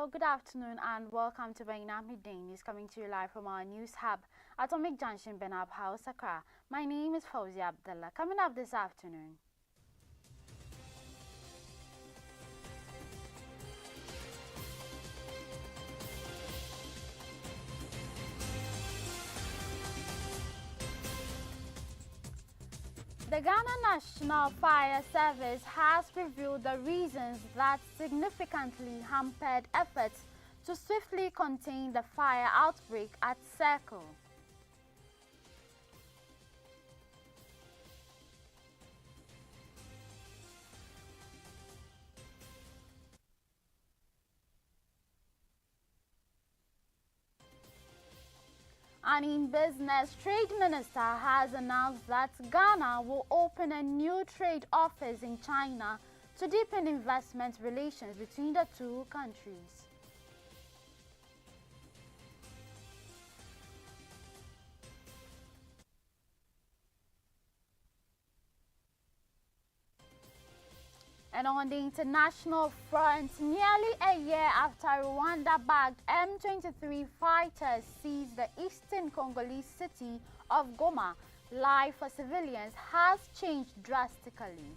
Hello, good afternoon, and welcome to Baina Midday News, coming to you live from our news hub, Atomic Junction, Benab House, Accra. My name is Fauzi Abdullah. Coming up this afternoon. The Ghana National Fire Service has revealed the reasons that significantly hampered efforts to swiftly contain the fire outbreak at Circle. And in business, Trade Minister has announced that Ghana will open a new trade office in China to deepen investment relations between the two countries. And on the international front, nearly a year after Rwanda-backed M23 fighters seized the eastern Congolese city of Goma, life for civilians has changed drastically.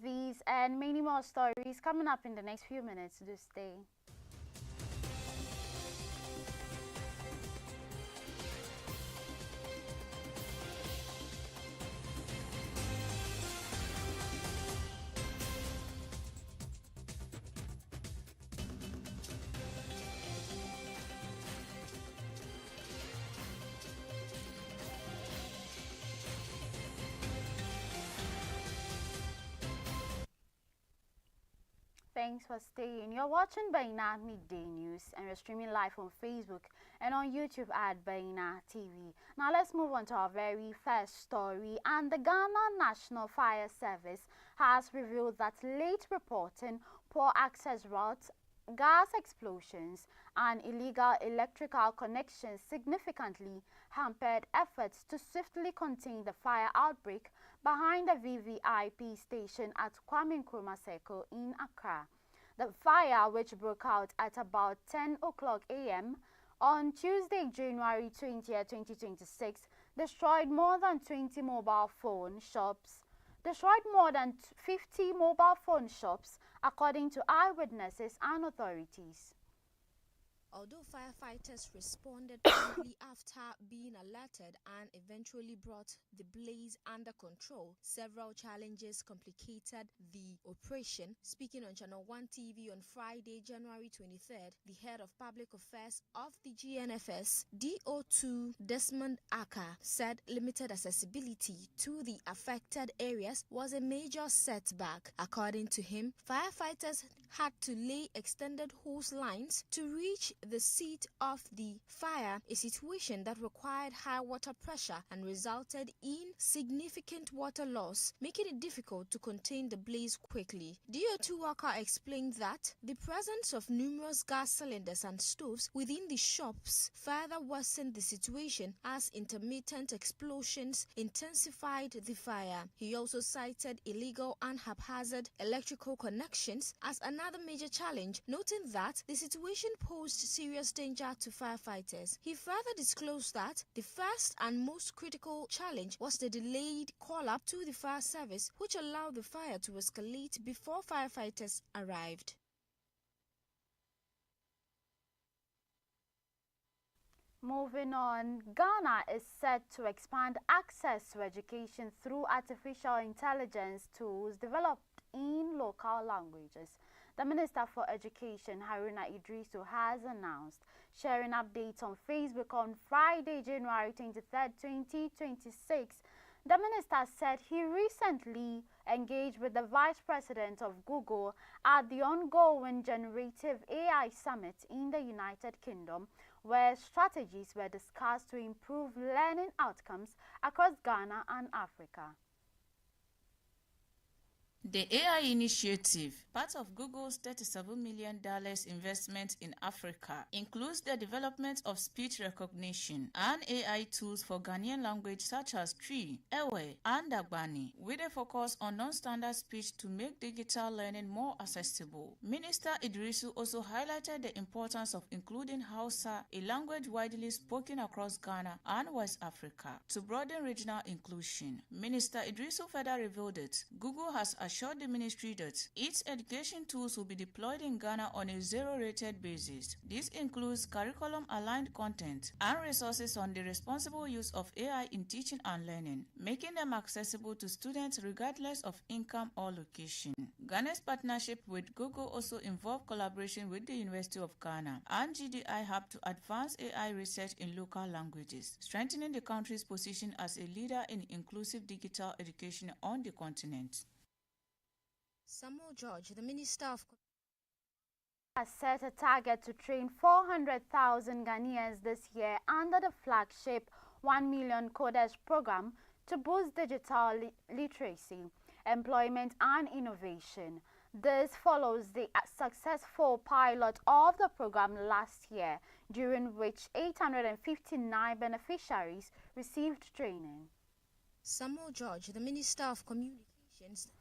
These and many more stories coming up in the next few minutes. Do stay. Thanks for staying. You're watching Baina Midday News and we're streaming live on Facebook and on YouTube at Baina TV. Now let's move on to our very first story. And the Ghana National Fire Service has revealed that late reporting poor access routes, gas explosions and illegal electrical connections significantly hampered efforts to swiftly contain the fire outbreak behind the VVIP station at Kwame Nkrumah Circle in Accra. The fire, which broke out at about 10 o'clock a.m. on Tuesday, January 20, 2026, destroyed more than 50 mobile phone shops, according to eyewitnesses and authorities. Although firefighters responded promptly after being alerted and eventually brought the blaze under control, several challenges complicated the operation. Speaking on Channel 1 TV on Friday, January 23rd, the head of public affairs of the GNFS, DO2 Desmond Aka, said limited accessibility to the affected areas was a major setback. According to him, firefighters had to lay extended hose lines to reach the seat of the fire, a situation that required high water pressure and resulted in significant water loss, making it difficult to contain the blaze quickly. DO2 Waka explained that the presence of numerous gas cylinders and stoves within the shops further worsened the situation as intermittent explosions intensified the fire. He also cited illegal and haphazard electrical connections as another major challenge, noting that the situation posed serious danger to firefighters. He further disclosed that the first and most critical challenge was the delayed call-up to the fire service, which allowed the fire to escalate before firefighters arrived. Moving on, Ghana is set to expand access to education through artificial intelligence tools developed in local languages. The Minister for Education, Haruna Idrisu, has announced, sharing updates on Facebook on Friday, January 23, 2026. The minister said he recently engaged with the Vice President of Google at the ongoing Generative AI Summit in the United Kingdom, where strategies were discussed to improve learning outcomes across Ghana and Africa. The AI initiative, part of Google's $37 million investment in Africa, includes the development of speech recognition and AI tools for Ghanaian language such as Twi, Ewe, and Dagbani, with a focus on non-standard speech to make digital learning more accessible. Minister Idrisu also highlighted the importance of including Hausa, a language widely spoken across Ghana and West Africa, to broaden regional inclusion. Minister Idrisu further revealed that Google has assured the ministry that its education tools will be deployed in Ghana on a zero-rated basis. This includes curriculum-aligned content and resources on the responsible use of AI in teaching and learning, making them accessible to students regardless of income or location. Ghana's partnership with Google also involved collaboration with the University of Ghana and GDI Hub to advance AI research in local languages, strengthening the country's position as a leader in inclusive digital education on the continent. Samuel George, the Minister of has set a target to train 400,000 Ghanaians this year under the flagship 1 Million Coders program to boost digital literacy, employment and innovation. This follows the successful pilot of the program last year, during which 859 beneficiaries received training. Samuel George, the Minister of Communications,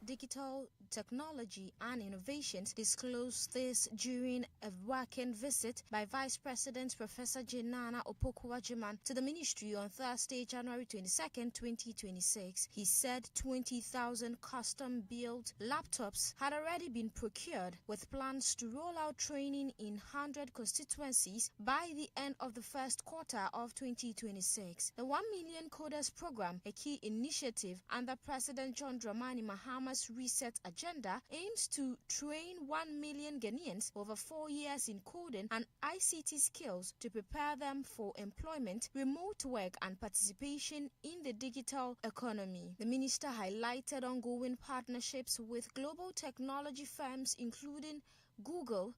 Digital Technology and Innovations, disclosed this during a working visit by Vice President Professor Nana Opoku-Agyeman to the ministry on Thursday, January 22, 2026. He said 20,000 custom-built laptops had already been procured, with plans to roll out training in 100 constituencies by the end of the first quarter of 2026. The 1 Million Coders program, a key initiative under President John Dramani Mahama's reset agenda, aims to train 1 million Ghanaians over 4 years in coding and ICT skills to prepare them for employment, remote work and participation in the digital economy. The minister highlighted ongoing partnerships with global technology firms including Google,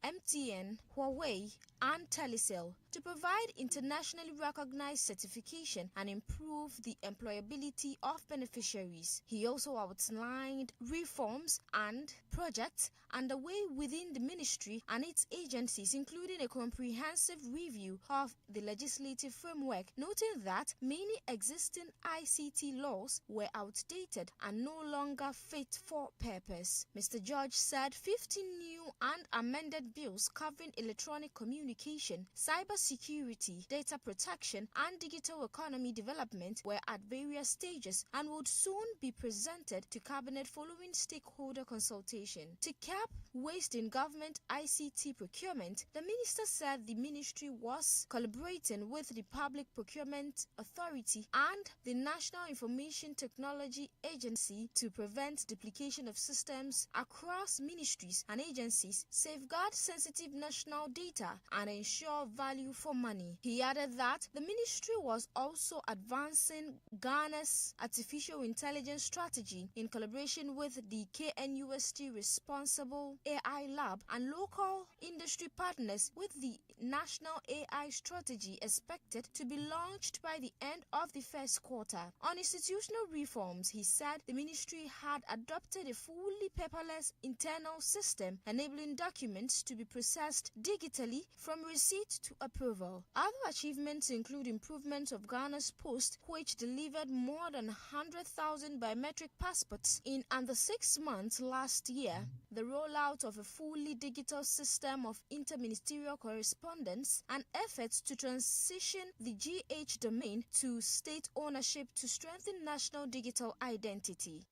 MTN, Huawei, and Telecel to provide internationally recognized certification and improve the employability of beneficiaries. He also outlined reforms and projects underway within the ministry and its agencies, including a comprehensive review of the legislative framework, noting that many existing ICT laws were outdated and no longer fit for purpose. Mr. George said 15 new and amended bills covering electronic communication, cybersecurity, data protection, and digital economy development were at various stages and would soon be presented to Cabinet following stakeholder consultation. To cap waste in government ICT procurement, the minister said the ministry was collaborating with the Public Procurement Authority and the National Information Technology Agency to prevent duplication of systems across ministries and agencies, safeguard sensitive national data, and ensure value for money. He added that the ministry was also advancing Ghana's artificial intelligence strategy in collaboration with the KNUST Responsible AI Lab and local industry partners, with the national AI strategy expected to be launched by the end of the first quarter. On institutional reforms, he said the ministry had adopted a fully paperless internal system enabling documents to be processed digitally from receipt to approval. Other achievements include improvements of Ghana's Post, which delivered more than 100,000 biometric passports in under 6 months last year, the rollout of a fully digital system of interministerial correspondence, and efforts to transition the GH domain to state ownership to strengthen national digital identity.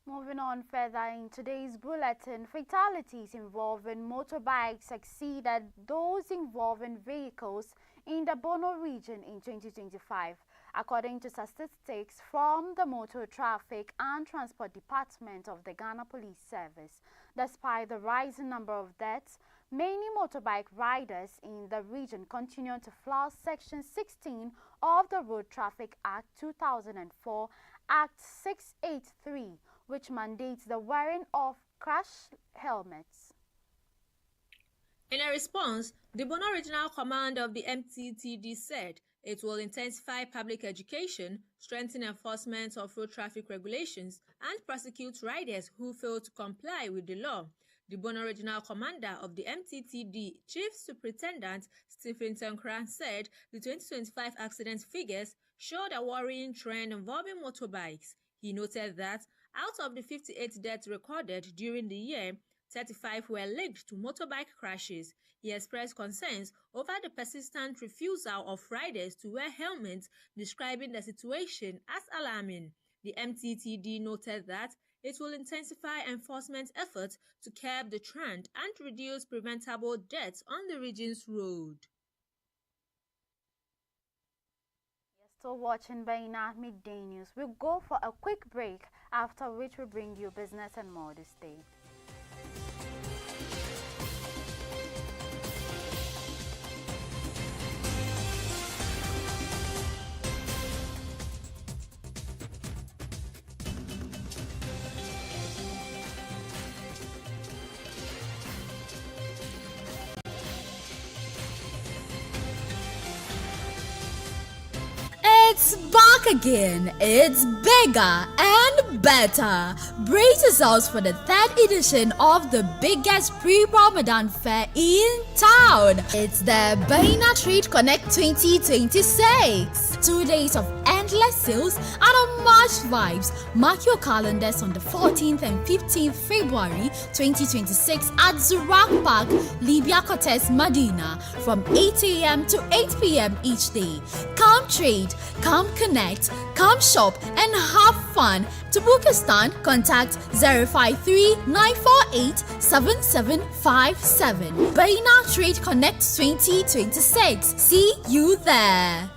Moving on further in today's bulletin, fatalities involving motorbikes exceeded those involving vehicles in the Bono region in 2025, according to statistics from the Motor Traffic and Transport Department of the Ghana Police Service. Despite the rising number of deaths, many motorbike riders in the region continue to flout Section 16 of the Road Traffic Act 2004, Act 683, which mandates the wearing of crash helmets. In a response, the Bono Regional Command of the MTTD said It will intensify public education, strengthen enforcement of road traffic regulations, and prosecute riders who fail to comply with the law. The Bono Regional Commander of the MTTD, Chief Superintendent Stephen Tenkran, said the 2025 accident figures showed a worrying trend involving motorbikes. He noted that out of the 58 deaths recorded during the year, 35 were linked to motorbike crashes. He expressed concerns over the persistent refusal of riders to wear helmets, describing the situation as alarming. The MTTD noted that it will intensify enforcement efforts to curb the trend and reduce preventable deaths on the region's road. You're still watching Baina Midday News. We'll go for a quick break, after which we'll bring you business and more this day. It's back again. It's bigger and better. Brace yourselves for the third edition of the biggest pre-Ramadan fair in town. It's the Baina Trade Connect 2026. 2 days of endless sales and unmatched vibes. Mark your calendars on the 14th and 15th February 2026 at Zurak Park, Libya Cortez, Medina from 8 a.m. to 8 p.m. each day. Come trade, come connect, come shop and have fun. To book a stand, contact 053 948 7757. Baina Trade Connect 2026. See you there.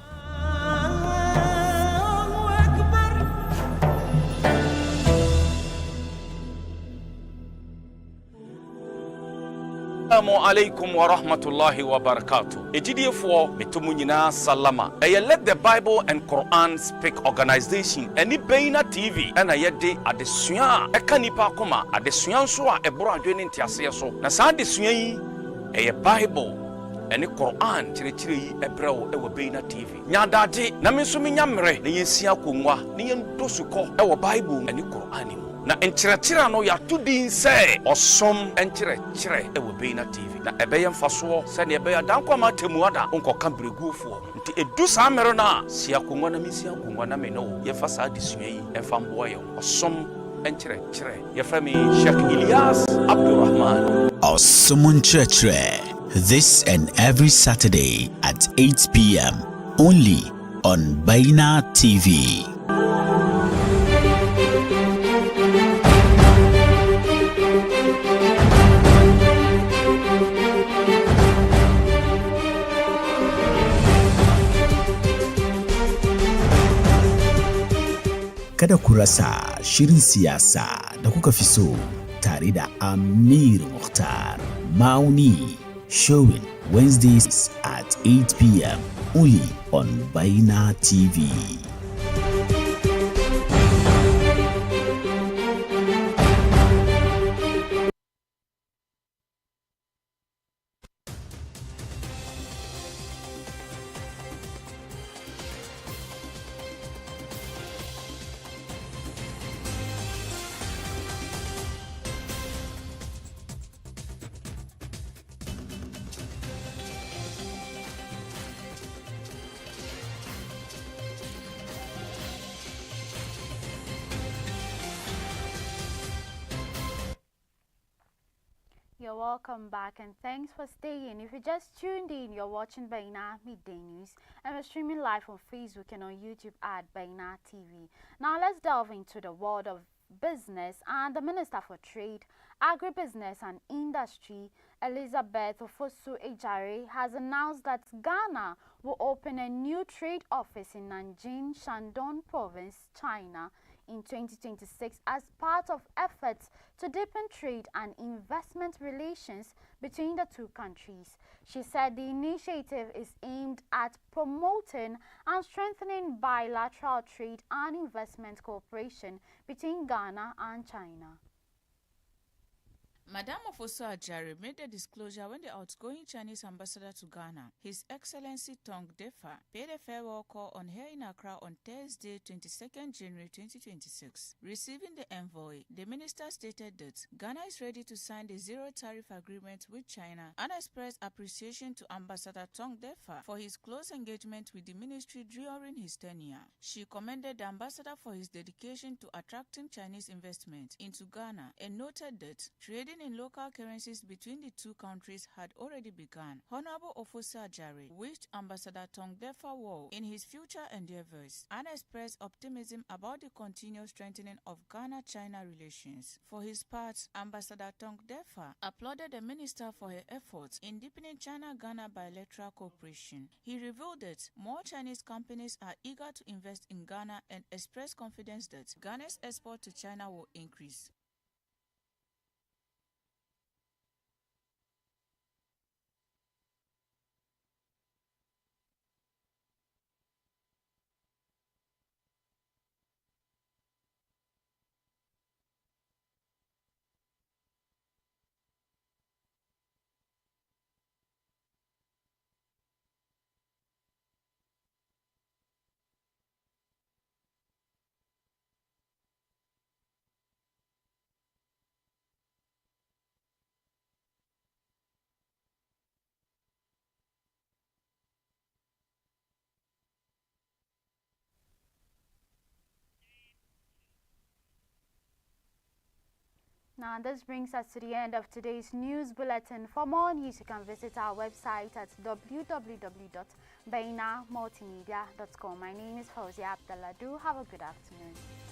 Assalamu alaikum wa rahmatullahi wa barakatuh. Ejidiyefo metumu nyina salama. Let the Bible and Quran Speak organization any Baina TV and yede adesua eka nipa koma adesua nso a ebro adwene ntiase so. Na saa adesua yi Bible and Quran chire yi ebrewo ewo Baina TV. Nyadade na me nso menya mre na yensia konwa na yendosuko ewo Bible and Quran. Na enkyerɛkyerɛ no yɛato din sɛ ɔsom enkyerɛkyerɛ ɛwɔ Baina TV na ɛbɛyɛ mfasoɔ sɛnea ɛbɛyɛ dankɔma atemu ada nkɔka breguofoɔ nti edu saa mmere no a siakongwa na mesiakongwa na me no yɛfa saa desua yi ɛfa mboa yɛn ɔsom enkyerɛkyerɛ yɛfrɛ me Sheikh Ilyas Abdurrahman Ɔsom Nkyerɛkyerɛ this and every Saturday at 8 p.m. only on Baina TV. Kada ku rasa shirin siyasa da kuka fi so tare da Amir Mukhtar Mauni, showing Wednesdays at 8 p.m. only on Baina TV. You're welcome back and thanks for staying. If you just tuned in, you're watching Baina Midday News and we're streaming live on Facebook and on YouTube at Baina TV. Now let's delve into the world of business, and the Minister for Trade, Agribusiness and Industry, Elizabeth Ofosu-Ejare, has announced that Ghana will open a new trade office in Nanjing, Shandong Province, China in 2026 as part of efforts to deepen trade and investment relations between the two countries. She said the initiative is aimed at promoting and strengthening bilateral trade and investment cooperation between Ghana and China. Madame Ofosu Adjare made the disclosure when the outgoing Chinese ambassador to Ghana, His Excellency Tong Defa, paid a farewell call on her in Accra on Thursday, 22nd January 2026. Receiving the envoy, the minister stated that Ghana is ready to sign the zero-tariff agreement with China and expressed appreciation to Ambassador Tong Defa for his close engagement with the ministry during his tenure. She commended the ambassador for his dedication to attracting Chinese investment into Ghana and noted that trading in local currencies between the two countries had already begun. Honorable Ofosu Adjare wished Ambassador Tong Defa well in his future endeavors and expressed optimism about the continued strengthening of Ghana-China relations. For his part, Ambassador Tong Defa applauded the minister for her efforts in deepening China-Ghana bilateral cooperation. He revealed that more Chinese companies are eager to invest in Ghana and expressed confidence that Ghana's export to China will increase. Now, this brings us to the end of today's news bulletin. For more news, you can visit our website at www.bainamultimedia.com. My name is Fauzia Abdallah. Do have a good afternoon.